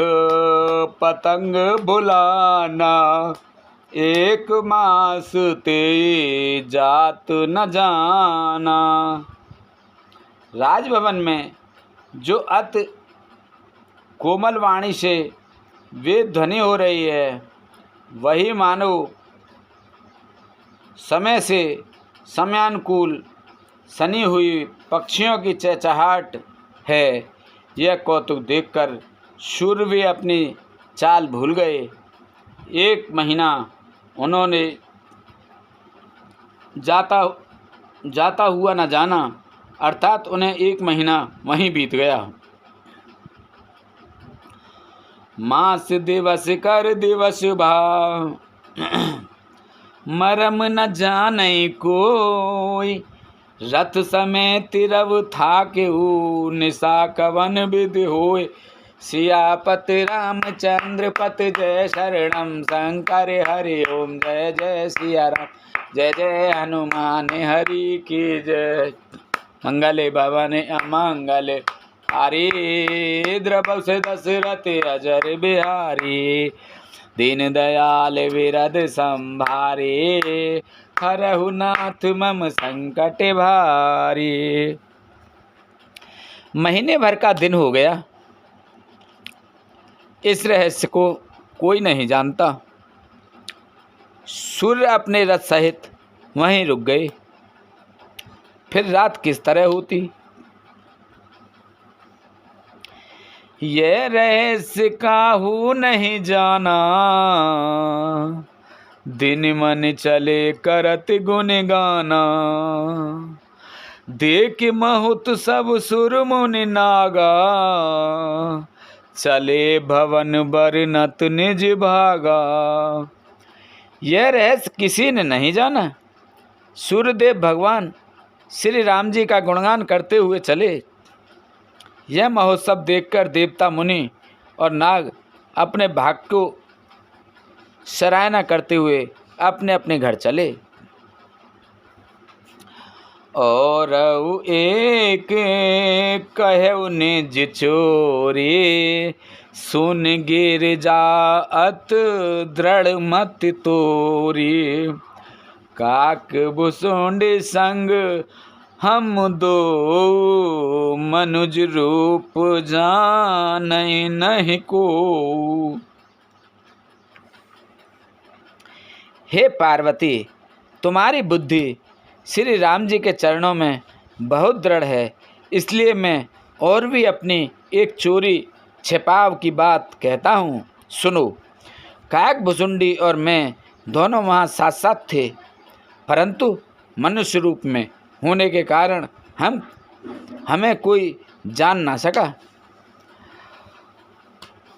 पतंग बुलाना, एक मास ते जात न जाना। राजभवन में जो अति कोमल वाणी से वेद ध्वनि हो रही है वही मानो समय से समयानुकूल सनी हुई पक्षियों की चहचहाट है। यह कौतुक देखकर शूर भी अपनी चाल भूल गए। एक महीना उन्होंने जाता हुआ न जाना, अर्थात उन्हें एक महीना वहीं बीत गया। मास दिवस कर दिवस भाव, मरम न जाने कोई। रथ समय तिरव था के निशा कवन विधि होय। सियापति रामचंद्र पति जय शरणम शंकर हरि ओम। जय जय सिया राम, जय जय हनुमान हरि की जय। मंगले भवन अमंगले हरि, द्रवौ से दशरथ अजर बिहारी। दीन दयाल विरद संभारे, हरहु नाथ मम संकट भारी। महीने भर का दिन हो गया। इस रहस्य को कोई नहीं जानता। सूर्य अपने रथ सहित वहीं रुक गए। फिर रात किस तरह होती, ये रहस्य काहू नहीं जाना। दिन मन चले करत गुण गाना, देख बहुत सब सुर मुनि नागा। चले भवन बरनत निज भागा। यह रहस्य किसी ने नहीं जाना। सूर्यदेव भगवान श्री राम जी का गुणगान करते हुए चले। यह महोत्सव देखकर देवता मुनि और नाग अपने भाग्य को सराहना करते हुए अपने अपने घर चले। और एक कहु निज चोरी, सुन गिर जात दृढ़ मत तोरी। काक भुसुंड संग हम दो, मनुज रूप जानै नहीं को। हे पार्वती, तुम्हारी बुद्धि श्री राम जी के चरणों में बहुत दृढ़ है, इसलिए मैं और भी अपनी एक चोरी छिपाव की बात कहता हूँ, सुनो। काक भुसुंडी और मैं दोनों वहाँ साथ साथ थे, परंतु मनुष्य रूप में होने के कारण हमें कोई जान ना सका।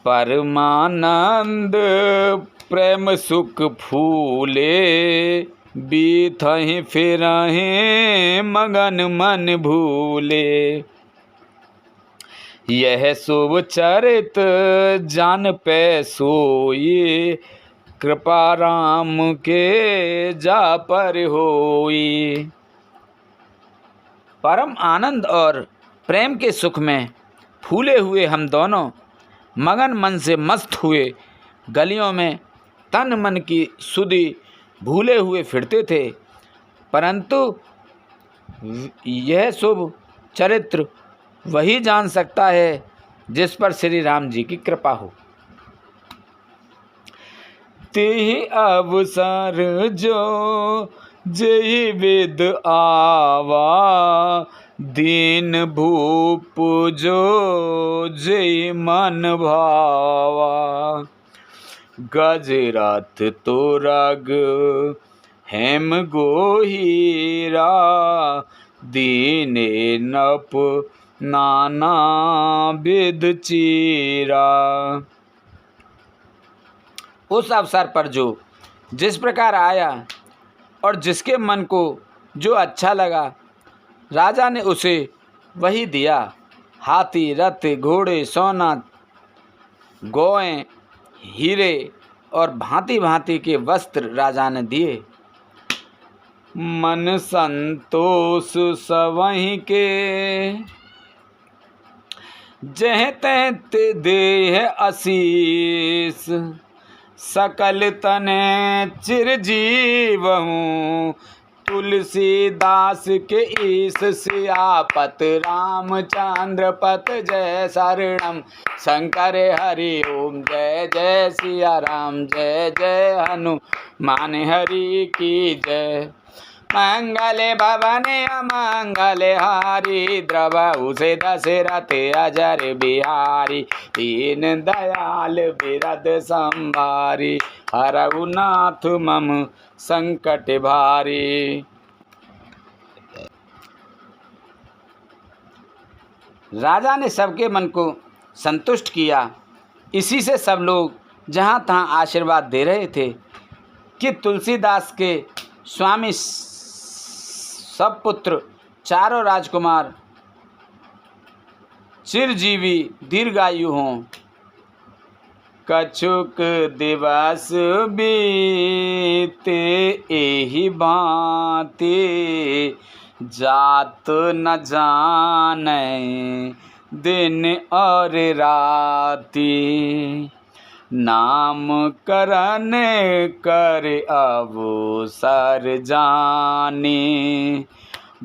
परमानंद प्रेम सुख फूले, बीथहि फिरहि मगन मन भूले। यह शुभ चरित जान पै सोई, कृपा राम के जा पर होई। परम आनंद और प्रेम के सुख में फूले हुए हम दोनों मगन मन से मस्त हुए गलियों में तन मन की सुधि भूले हुए फिरते थे, परंतु यह शुभ चरित्र वही जान सकता है जिस पर श्री राम जी की कृपा हो। तेहि अवसर जो जेहि विद आवा, दीन भूप जो जेहि मन भावा। गजरथ तोरग हेम गोहीरा, दीने नप नाना विध चीरा। उस अवसर पर जो जिस प्रकार आया और जिसके मन को जो अच्छा लगा राजा ने उसे वही दिया। हाथी, रथ, घोड़े, सोना, गौएं, हीरे और भांति भांति के वस्त्र राजा ने दिए। मन संतोष सवहीं के, जह तह देह आशीष। सकल तने चिरजीवहूँ, तुलसीदास के ईश। सियापत रामचंद्र पत जय शरणम, शंकर हरि ओम जय जय सिया राम, जय जय हनुमान हरि की जय। मंगल भवन अमंगल हारी, द्रवहु से दशरथ अजर बिहारी। दीन दयाल बिरद संभारी, हरहु नाथ मम संकट भारी। राजा ने सबके मन को संतुष्ट किया। इसी से सब लोग जहाँ तहाँ आशीर्वाद दे रहे थे कि तुलसीदास के स्वामी सब पुत्र, चारों राजकुमार चिरजीवी दीर्घायु हों। कछुक दिवस बीते एहि भांति, जात न जाने दिन और राति। नाम करन कर अवसर जाने,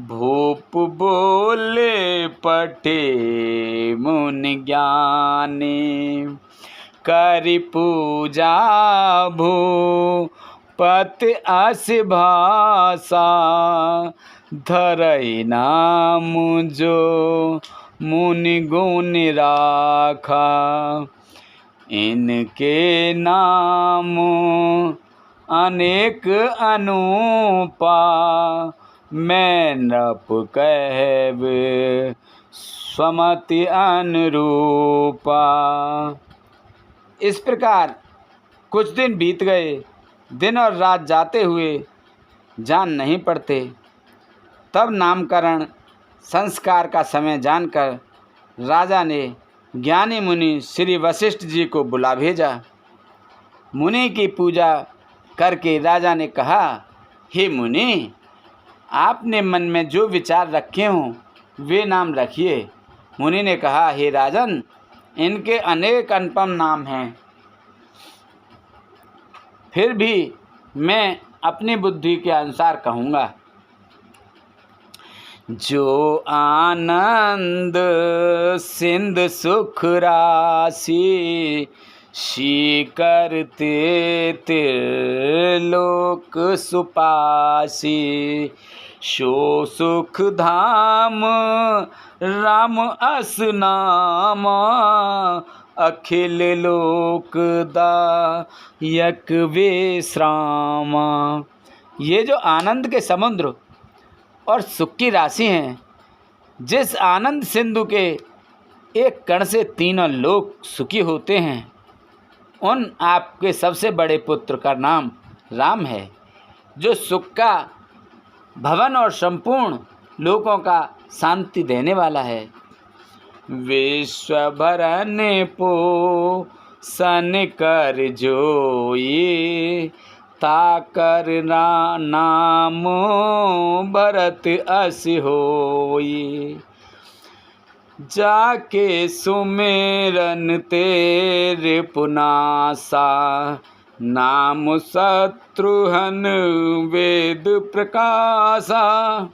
भूप बोले पठे मुनि ज्ञानी। करि पूजा भूपति अस भाषा, धरई नाम जो मुनि गुण राखा। इनके नाम अनेक अनूपा, मैं नृप कहब स्वमति अनुरूपा। इस प्रकार कुछ दिन बीत गए। दिन और रात जाते हुए जान नहीं पड़ते। तब नामकरण संस्कार का समय जानकर राजा ने ज्ञानी मुनि श्री वशिष्ठ जी को बुला भेजा। मुनि की पूजा करके राजा ने कहा, हे मुनि, आपने मन में जो विचार रखे हों वे नाम रखिए। मुनि ने कहा, हे राजन, इनके अनेक अनुपम नाम हैं, फिर भी मैं अपनी बुद्धि के अनुसार कहूँगा। जो आनंद सिंध सुख राशि, करते त्रिलोक सुपासी। सो सुख धाम राम अस नाम, अखिल लोक दायक विश्राम। ये जो आनंद के समुद्र और सुख की राशि हैं, जिस आनंद सिंधु के एक कण से तीनों लोक सुखी होते हैं, उन आपके सबसे बड़े पुत्र का नाम राम है, जो सुख का भवन और संपूर्ण लोकों का शांति देने वाला है। विश्व भरन पोषण कर जोई, ताकर नाम भरत अस होई। जाके सुमेरन तेरे पुनासा, नाम शत्रुघ्न वेद प्रकाशा।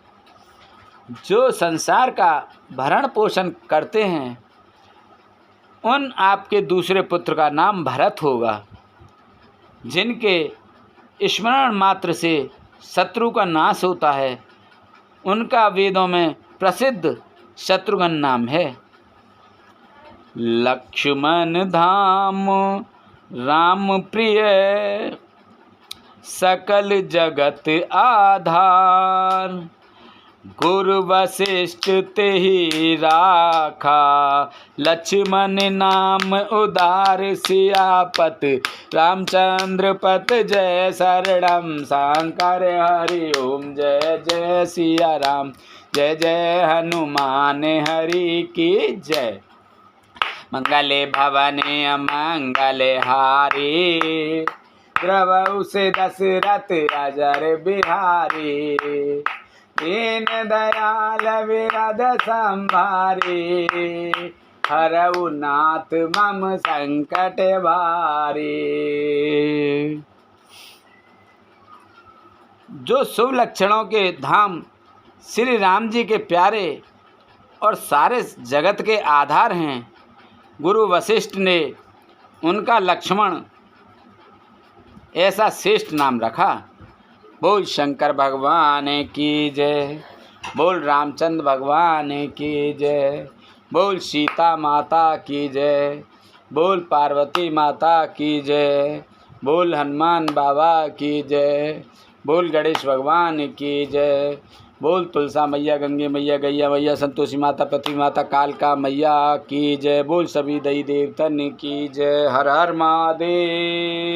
जो संसार का भरण पोषण करते हैं, उन आपके दूसरे पुत्र का नाम भरत होगा, जिनके स्मरण मात्र से शत्रु का नाश होता है। उनका वेदों में प्रसिद्ध शत्रुघ्न नाम है। लक्ष्मण धाम राम प्रिय, सकल जगत आधार। गुरु वशिष्ठ तेहि राखा, लक्ष्मण नाम उदार सियापत, रामचंद्र पत जय शरणम शंकर हरि ओम। जय जय सिया राम, जय जय हनुमान हरि की जय। मंगले भवने अमंगले हारी, द्रवहु से दशरथ अजर बिहारी, दीन दयाल विरद संभारी, हरऊ नाथ मम संकट भारी। जो शुभ लक्षणों के धाम श्री राम जी के प्यारे और सारे जगत के आधार हैं, गुरु वशिष्ठ ने उनका लक्ष्मण ऐसा श्रेष्ठ नाम रखा। बोल शंकर भगवान की जय, बोल रामचंद्र भगवान की जय, बोल सीता माता की जय, बोल पार्वती माता की जय, बोल हनुमान बाबा की जय, बोल गणेश भगवान की जय, बोल तुलसा मैया, गंगे मैया, गैया मैया, संतोषी माता, पृथ्वी माता, कालका मैया की जय, बोल सभी देवी देवतन की जय। हर हर महादेव।